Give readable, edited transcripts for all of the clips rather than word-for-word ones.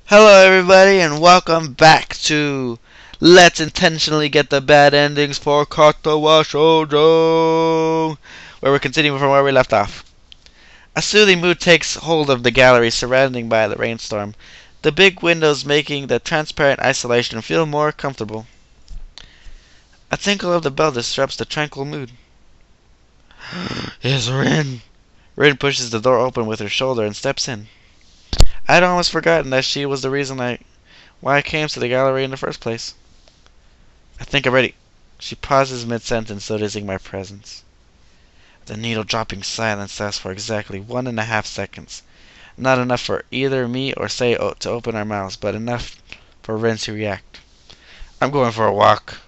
Hello everybody and welcome back to Let's Intentionally Get the Bad Endings for Katawa Shoujo, where we're continuing from where we left off. A soothing mood takes hold of the gallery surrounding by the rainstorm, the big windows making the transparent isolation feel more comfortable. A tinkle of the bell disrupts the tranquil mood. It's Rin. Rin pushes the door open with her shoulder and steps in. I'd almost forgotten that she was the reason why I came to the gallery in the first place. I think I'm ready. She pauses mid-sentence, noticing my presence. The needle-dropping silence lasts for exactly 1.5 seconds. Not enough for either me or Say to open our mouths, but enough for Ren to react. I'm going for a walk.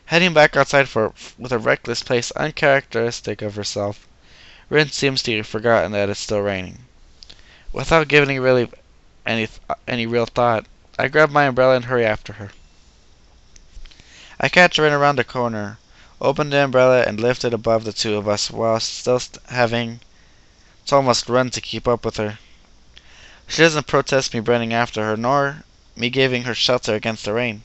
Heading back outside with a reckless pace uncharacteristic of herself, Ren seems to have forgotten that it's still raining. Without giving really any real thought, I grab my umbrella and hurry after her. I catch her in around the corner, open the umbrella, and lift it above the two of us while still having to almost run to keep up with her. She doesn't protest me running after her, nor me giving her shelter against the rain,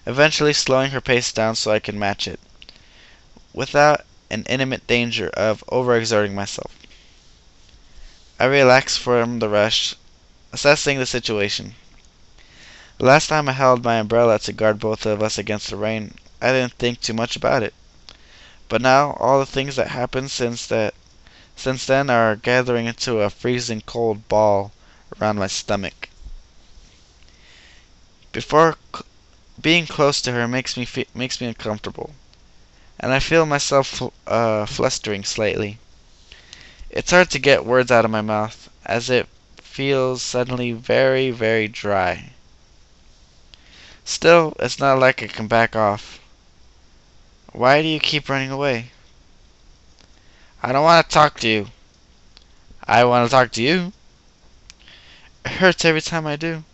eventually slowing her pace down so I can match it, without an imminent danger of overexerting myself. I relax from the rush, assessing the situation. The last time I held my umbrella to guard both of us against the rain, I didn't think too much about it. But now, all the things that happened since then are gathering into a freezing cold ball around my stomach. Before being close to her makes me uncomfortable, and I feel myself flustering slightly. It's hard to get words out of my mouth, as it feels suddenly very, very dry. Still, it's not like I can back off. Why do you keep running away? I don't want to talk to you. I want to talk to you. It hurts every time I do.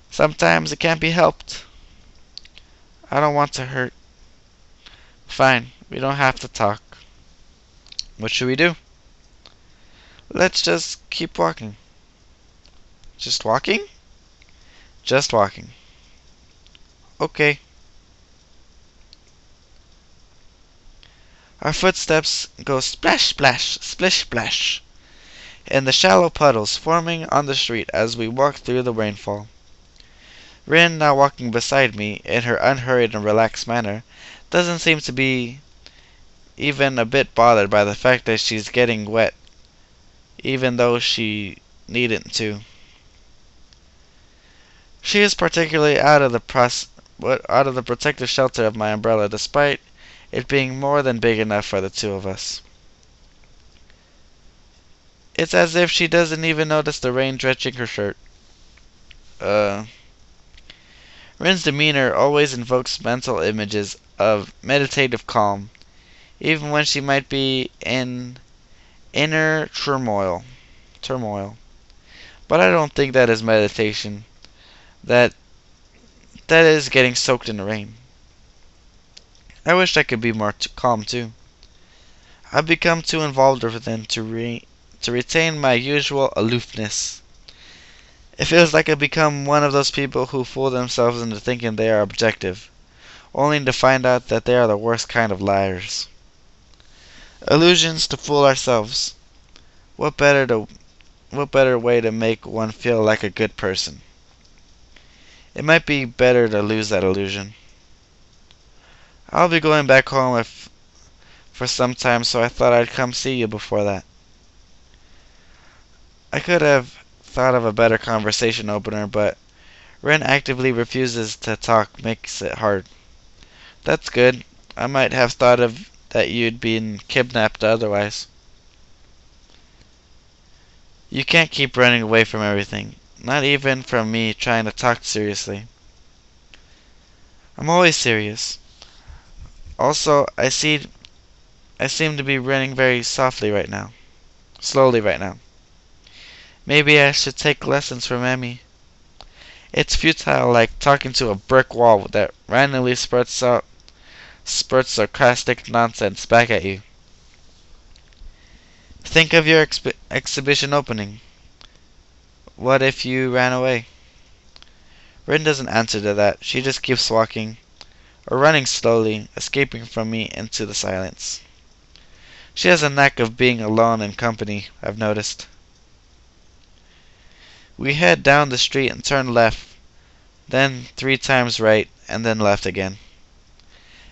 Sometimes it can't be helped. I don't want to hurt. Fine, we don't have to talk. What should we do? Let's just keep walking. Just walking? Just walking. Okay. Our footsteps go splash, splash, splish, splash in the shallow puddles forming on the street as we walk through the rainfall. Rin, now walking beside me in her unhurried and relaxed manner, doesn't seem to be even a bit bothered by the fact that she's getting wet, even though she needn't to. She is particularly out of the protective shelter of my umbrella, despite it being more than big enough for the two of us. It's as if she doesn't even notice the rain drenching her shirt. Rin's demeanor always invokes mental images of meditative calm, even when she might be in inner turmoil. But I don't think that is meditation. That is getting soaked in the rain. I wish I could be more calm too. I've become too involved within to retain my usual aloofness. It feels like I've become one of those people who fool themselves into thinking they are objective, only to find out that they are the worst kind of liars. Illusions to fool ourselves. What better way to make one feel like a good person? It might be better to lose that illusion. I'll be going back home for some time, so I thought I'd come see you before that. I could have thought of a better conversation opener, but Ren actively refuses to talk makes it hard. That's good. I might have thought of that you'd been kidnapped otherwise. You can't keep running away from everything, not even from me trying to talk seriously. I'm always serious. Also, I seem to be running very slowly right now. Maybe I should take lessons from Emmy. It's futile, like talking to a brick wall that randomly spurts sarcastic nonsense back at you. Think of your exhibition opening. What if you ran away? Rin doesn't answer to that. She just keeps walking, or running slowly, escaping from me into the silence. She has a knack of being alone in company, I've noticed. We head down the street and turn left, then 3 times right, and then left again.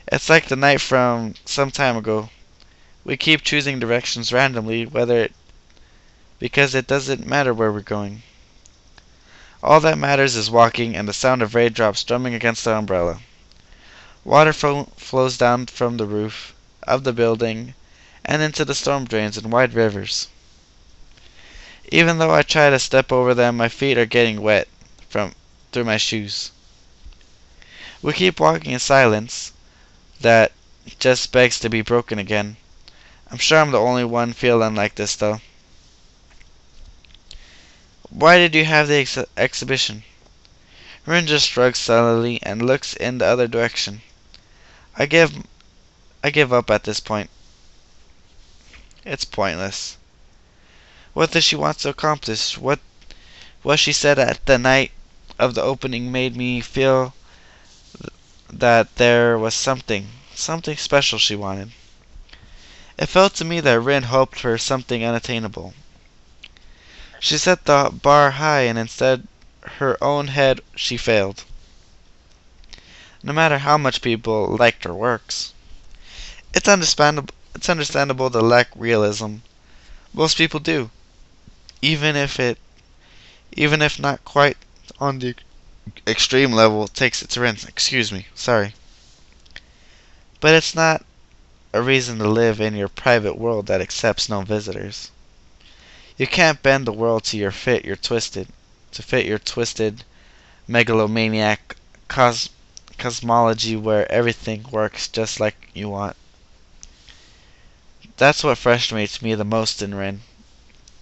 It's like the night from some time ago. We keep choosing directions randomly, because it doesn't matter where we're going. All that matters is walking and the sound of raindrops drumming against the umbrella. Water flows down from the roof of the building and into the storm drains in wide rivers. Even though I try to step over them, my feet are getting wet through my shoes. We keep walking in silence that just begs to be broken again. I'm sure I'm the only one feeling like this, though. Why did you have the exhibition? Rin just shrugs sullenly and looks in the other direction. I give up at this point. It's pointless. What does she want to accomplish? What she said at the night of the opening made me feel that there was something special she wanted. It felt to me that Rin hoped for something unattainable. She set the bar high and instead her own head she failed. No matter how much people liked her works. It's understandable to lack realism. Most people do. Even if not quite on the extreme level takes it to Rin. Excuse me, sorry. But it's not a reason to live in your private world that accepts no visitors. You can't bend the world to fit your twisted megalomaniac cosmology where everything works just like you want. That's what frustrates me the most in Rin.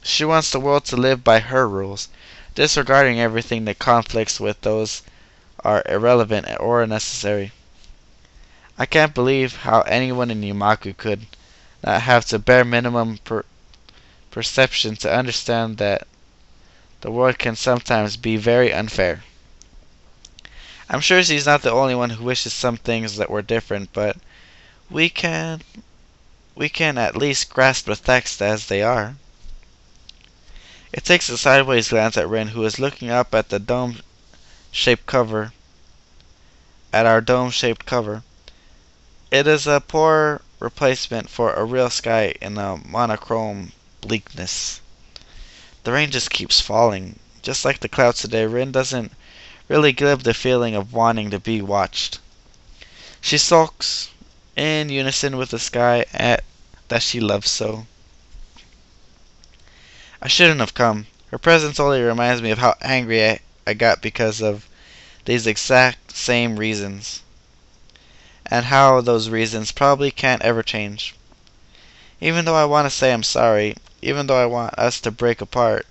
She wants the world to live by her rules, disregarding everything that conflicts with those are irrelevant or unnecessary. I can't believe how anyone in Yumaku could not have the bare minimum perception to understand that the world can sometimes be very unfair. I'm sure she's not the only one who wishes some things that were different, but we can at least grasp the facts as they are. It takes a sideways glance at Rin, who is looking up at the dome-shaped cover. At our dome-shaped cover. It is a poor replacement for a real sky in a monochrome bleakness. The rain just keeps falling. Just like the clouds today, Rin doesn't really give the feeling of wanting to be watched. She sulks in unison with the sky that she loves so. I shouldn't have come. Her presence only reminds me of how angry I got because of these exact same reasons. And how those reasons probably can't ever change. Even though I want to say I'm sorry, even though I don't want us to break apart,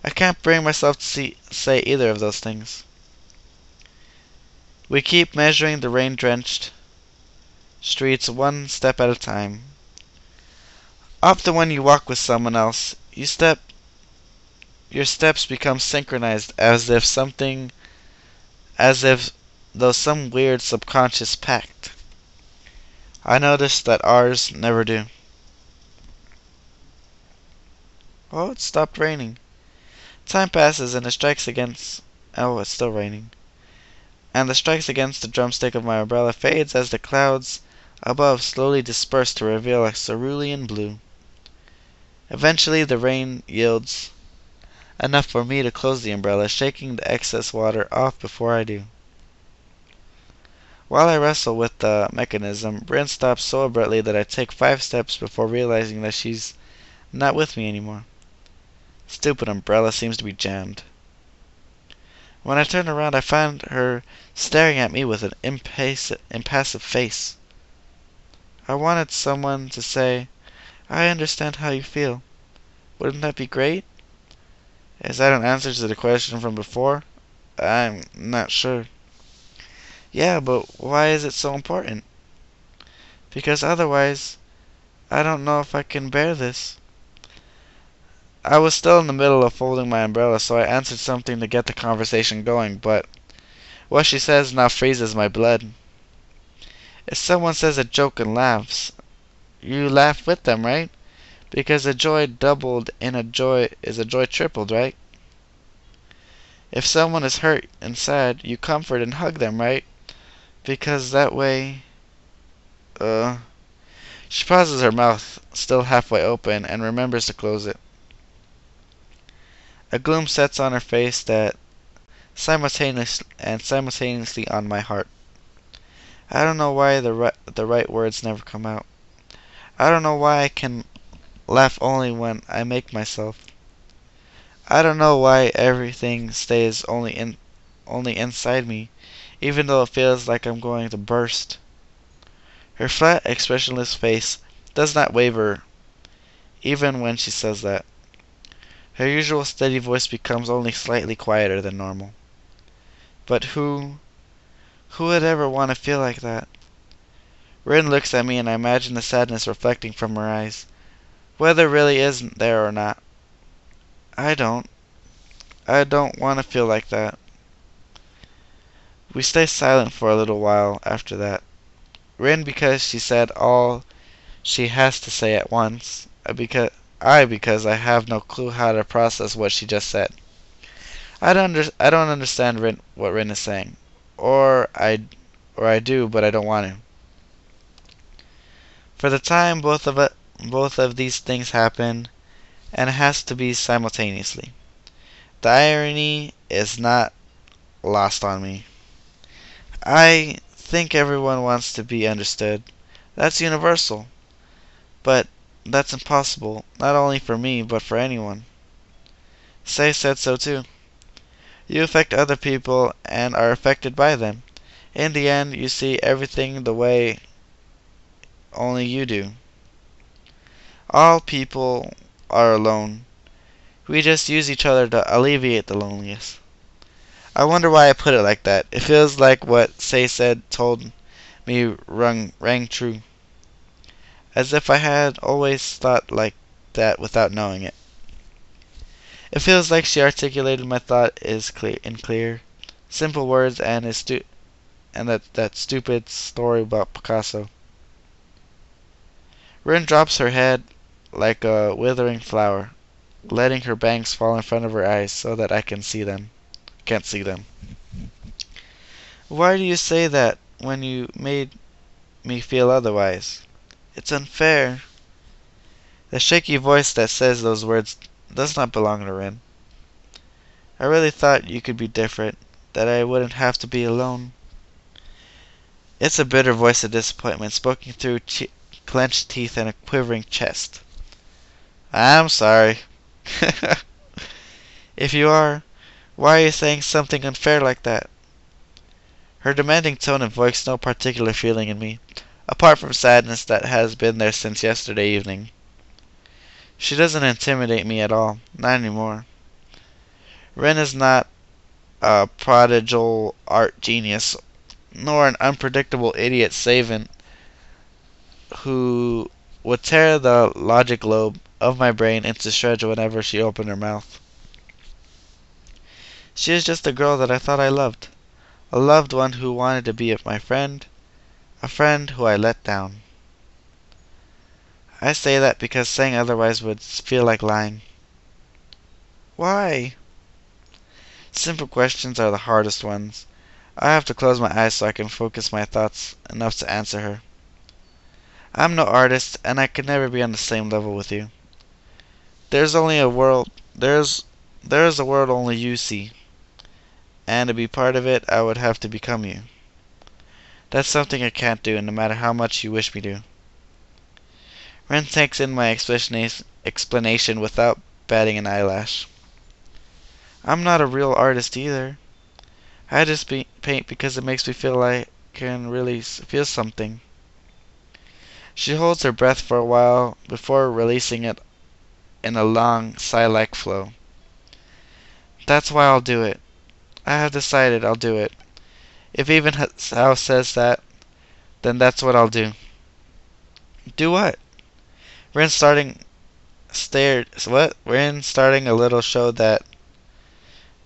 I can't bring myself to say either of those things. We keep measuring the rain-drenched streets one step at a time. Often when you walk with someone else, your steps become synchronized as if though some weird subconscious pact. I noticed that ours never do. Oh, it stopped raining. Time passes and it strikes against... Oh, it's still raining. And the strikes against the drumstick of my umbrella fades as the clouds above slowly disperse to reveal a cerulean blue. Eventually the rain yields enough for me to close the umbrella, shaking the excess water off before I do. While I wrestle with the mechanism, Rin stops so abruptly that I take 5 steps before realizing that she's not with me anymore. Stupid umbrella seems to be jammed. When I turn around, I find her staring at me with an impassive face. I wanted someone to say, "I understand how you feel." Wouldn't that be great? Is that an answer to the question from before? I'm not sure. Yeah, but why is it so important? Because otherwise, I don't know if I can bear this. I was still in the middle of folding my umbrella, so I answered something to get the conversation going, but what she says now freezes my blood. If someone says a joke and laughs, you laugh with them, right? Because a joy doubled in a joy is a joy tripled, right? If someone is hurt and sad, you comfort and hug them, right? Because that way, uh... She pauses, her mouth still halfway open, and remembers to close it. A gloom sets on her face that simultaneously on my heart. I don't know why the right words never come out. I don't know why I can laugh only when I make myself. I don't know why everything stays only inside me, even though it feels like I'm going to burst. Her flat, expressionless face does not waver, even when she says that. Her usual steady voice becomes only slightly quieter than normal. But who would ever want to feel like that? Rin looks at me and I imagine the sadness reflecting from her eyes, whether it really isn't there or not. I don't. I don't want to feel like that. We stay silent for a little while after that. Rin because she said all she has to say at once, because I have no clue how to process what she just said. I don't understand what Rin is saying, or I do, but I don't want to. For the time, both of these things happen, and it has to be simultaneously. The irony is not lost on me. I think everyone wants to be understood. That's universal. But that's impossible, not only for me, but for anyone. Say said so too. You affect other people and are affected by them. In the end, you see everything the way only you do. All people are alone. We just use each other to alleviate the loneliness. I wonder why I put it like that. It feels like what Say said told me rang true. As if I had always thought like that without knowing it. It feels like she articulated my thought in clear, simple words and that stupid story about Picasso. Rin drops her head like a withering flower, letting her bangs fall in front of her eyes so that I can't see them. Why do you say that when you made me feel otherwise? It's unfair. The shaky voice that says those words does not belong to Rin. I really thought you could be different, that I wouldn't have to be alone. It's a bitter voice of disappointment, spoken through clenched teeth and a quivering chest. I'm sorry. If you are, why are you saying something unfair like that? Her demanding tone evokes no particular feeling in me, apart from sadness that has been there since yesterday evening. She doesn't intimidate me at all, not anymore. Ren is not a prodigal art genius, nor an unpredictable idiot savant who would tear the logic lobe of my brain into shreds whenever she opened her mouth. She is just a girl that I thought I loved. A loved one who wanted to be my friend. A friend who I let down. I say that because saying otherwise would feel like lying. Why? Simple questions are the hardest ones. I have to close my eyes so I can focus my thoughts enough to answer her. I'm no artist, and I could never be on the same level with you. There's only a world. There is a world only you see, and to be part of it, I would have to become you. That's something I can't do, no matter how much you wish me to. Ren takes in my explanation without batting an eyelash. I'm not a real artist either. I just paint because it makes me feel like I can really feel something. She holds her breath for a while before releasing it in a long, sigh-like flow. That's why I'll do it. I have decided I'll do it. If even Hao says that, then that's what I'll do. Do what? Ren stared. What? Rin, starting a little, showed that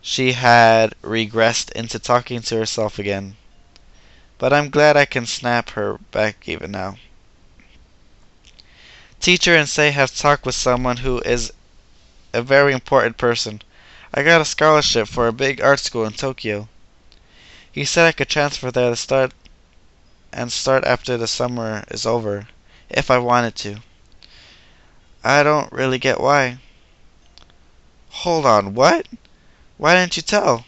she had regressed into talking to herself again. But I'm glad I can snap her back even now. Teacher and Sei have talked with someone who is a very important person. I got a scholarship for a big art school in Tokyo. He said I could transfer there to start after the summer is over, if I wanted to. I don't really get why. Hold on, what? Why didn't you tell?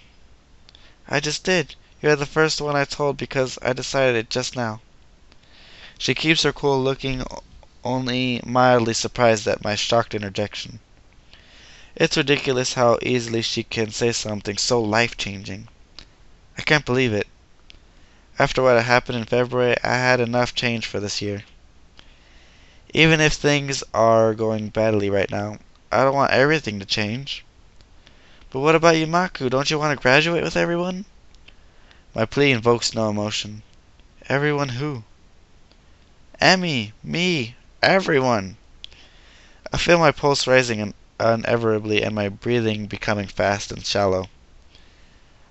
I just did. You're the first one I told because I decided it just now. She keeps her cool, looking only mildly surprised at my shocked interjection. It's ridiculous how easily she can say something so life-changing. I can't believe it. After what had happened in February, I had enough change for this year. Even if things are going badly right now, I don't want everything to change. But what about you, Maku? Don't you want to graduate with everyone? My plea invokes no emotion. Everyone who? Emmy, me, everyone. I feel my pulse rising unutterably and my breathing becoming fast and shallow.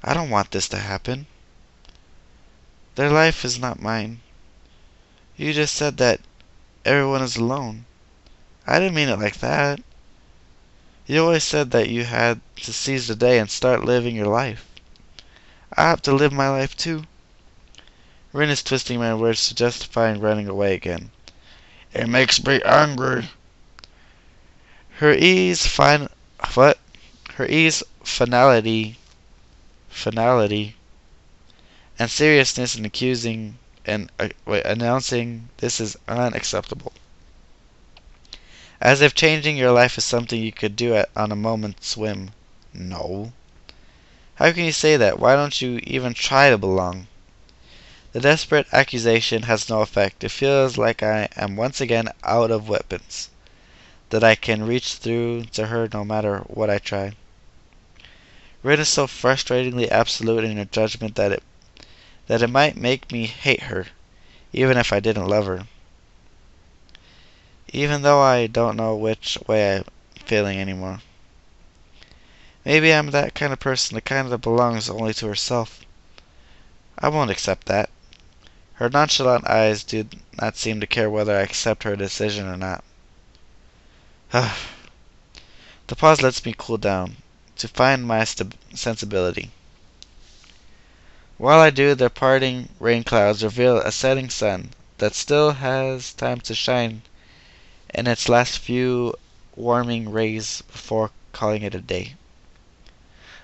I don't want this to happen. Their life is not mine. You just said that everyone is alone. I didn't mean it like that. You always said that you had to seize the day and start living your life. I have to live my life too. Rin is twisting my words to justifying running away again. It makes me angry. Her ease fin what? Her ease, finality, and seriousness in accusing and announcing this is unacceptable. As if changing your life is something you could do on a moment's whim. No. How can you say that? Why don't you even try to belong? The desperate accusation has no effect. It feels like I am once again out of weapons, that I can reach through to her no matter what I try. Rin is so frustratingly absolute in her judgment that it might make me hate her, even if I didn't love her. Even though I don't know which way I'm feeling anymore. Maybe I'm that kind of person, the kind that belongs only to herself. I won't accept that. Her nonchalant eyes do not seem to care whether I accept her decision or not. The pause lets me cool down, to find my sensibility. While I do, the parting rain clouds reveal a setting sun that still has time to shine in its last few warming rays before calling it a day.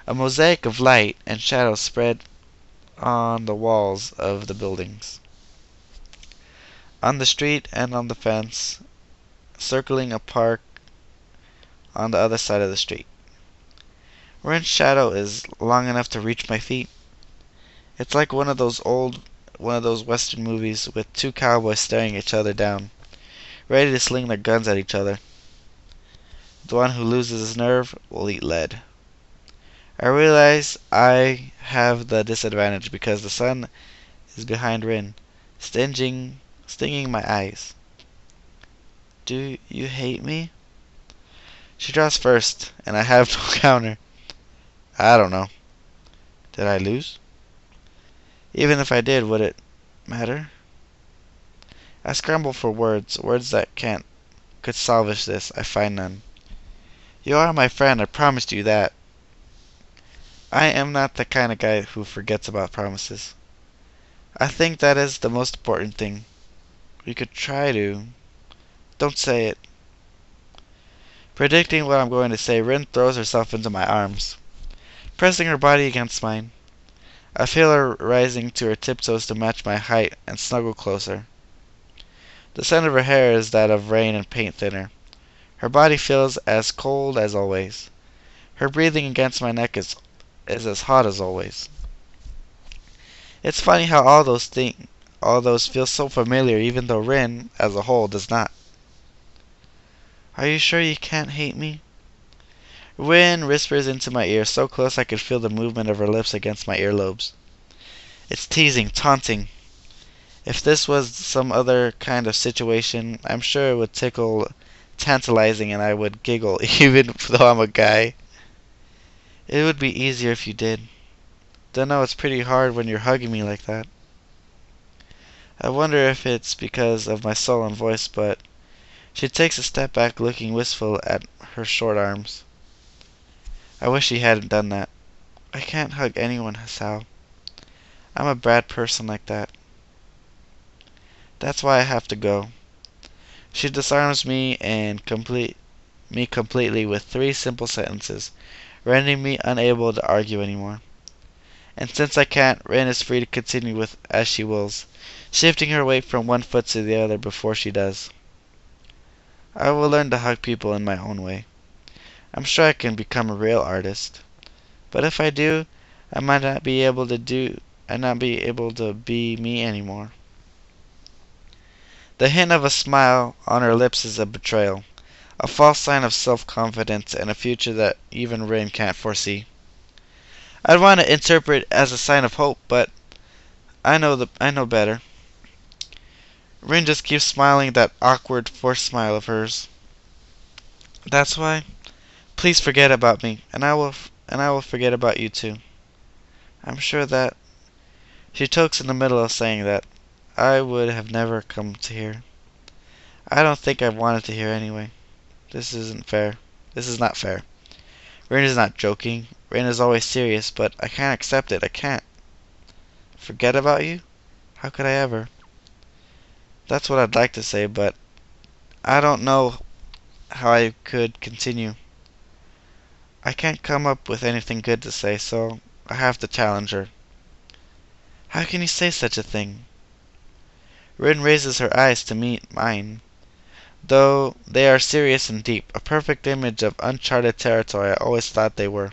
A mosaic of light and shadow spread on the walls of the buildings, on the street and on the fence, circling a park on the other side of the street. Rin's shadow is long enough to reach my feet. It's like one of those Western movies with two cowboys staring each other down, ready to sling their guns at each other. The one who loses his nerve will eat lead. I realize I have the disadvantage because the sun is behind Rin, stinging my eyes. Do you hate me? She draws first, and I have no counter. I don't know. Did I lose? Even if I did, would it matter? I scramble for words that could salvage this. I find none. You are my friend, I promised you that. I am not the kind of guy who forgets about promises. I think that is the most important thing. We could try to. Don't say it. Predicting what I'm going to say, Rin throws herself into my arms, pressing her body against mine. I feel her rising to her tiptoes to match my height and snuggle closer. The scent of her hair is that of rain and paint thinner. Her body feels as cold as always. Her breathing against my neck is as hot as always. It's funny how all those feel so familiar even though Rin, as a whole, does not. Are you sure you can't hate me? Rin whispers into my ear, so close I could feel the movement of her lips against my earlobes. It's teasing, taunting. If this was some other kind of situation, I'm sure it would tickle tantalizing and I would giggle even though I'm a guy. It would be easier if you did. Don't know, it's pretty hard when you're hugging me like that. I wonder if it's because of my sullen voice, but she takes a step back looking wistful at her short arms. I wish she hadn't done that. I can't hug anyone, Sal. I'm a bad person like that. That's why I have to go. She disarms me and completely with 3 simple sentences, rendering me unable to argue anymore. And since I can't, Rin is free to continue with as she wills, shifting her weight from one foot to the other before she does. I will learn to hug people in my own way. I'm sure I can become a real artist. But if I do, I might not be able to be me anymore. The hint of a smile on her lips is a betrayal, a false sign of self-confidence and a future that even Rin can't foresee. I'd want to interpret it as a sign of hope, but I know better. Rin just keeps smiling that awkward, forced smile of hers. That's why. Please forget about me, and I will forget about you too. I'm sure that she chokes in the middle of saying that. I would have never come to here. I don't think I wanted to hear anyway. This isn't fair. This is not fair. Rin is not joking. Rin is always serious, but I can't accept it. I can't. Forget about you? How could I ever? That's what I'd like to say, but I don't know how I could continue. I can't come up with anything good to say, so I have to challenge her. How can you say such a thing? Rin raises her eyes to meet mine, though they are serious and deep, a perfect image of uncharted territory I always thought they were.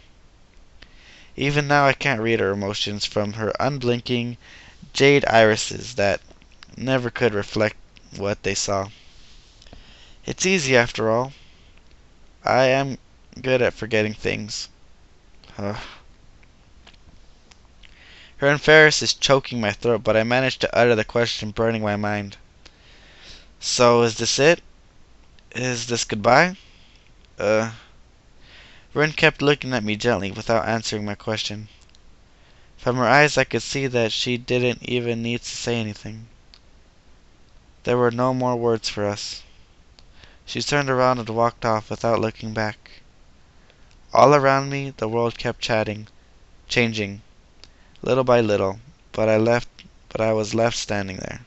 Even now I can't read her emotions from her unblinking jade irises that never could reflect what they saw. It's easy after all. I am good at forgetting things. Ugh. Her embarrass is choking my throat, but I manage to utter the question burning my mind. So, is this it? Is this goodbye? Rin kept looking at me gently without answering my question. From her eyes I could see that she didn't even need to say anything. There were no more words for us. She turned around and walked off without looking back. All around me the world kept changing, little by little, but I was left standing there.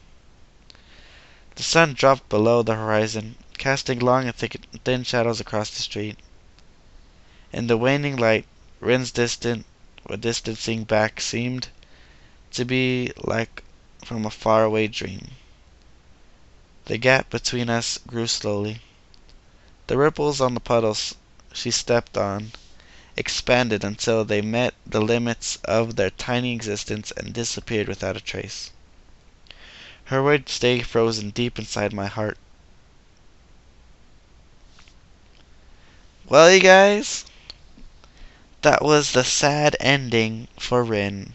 The sun dropped below the horizon, casting long and thin shadows across the street. In the waning light, Rin's distancing back seemed to be like from a faraway dream. The gap between us grew slowly. The ripples on the puddles she stepped on expanded until they met the limits of their tiny existence and disappeared without a trace. Her words stayed frozen deep inside my heart. Well, you guys, that was the sad ending for Rin.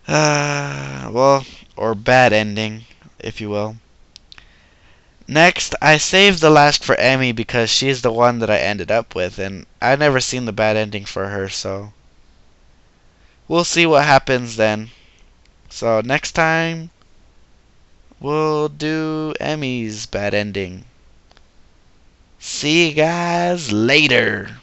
Well, or bad ending, if you will. Next, I saved the last for Emmy because she's the one that I ended up with, and I've never seen the bad ending for her, so we'll see what happens then. So next time, we'll do Emmy's bad ending. See you guys later.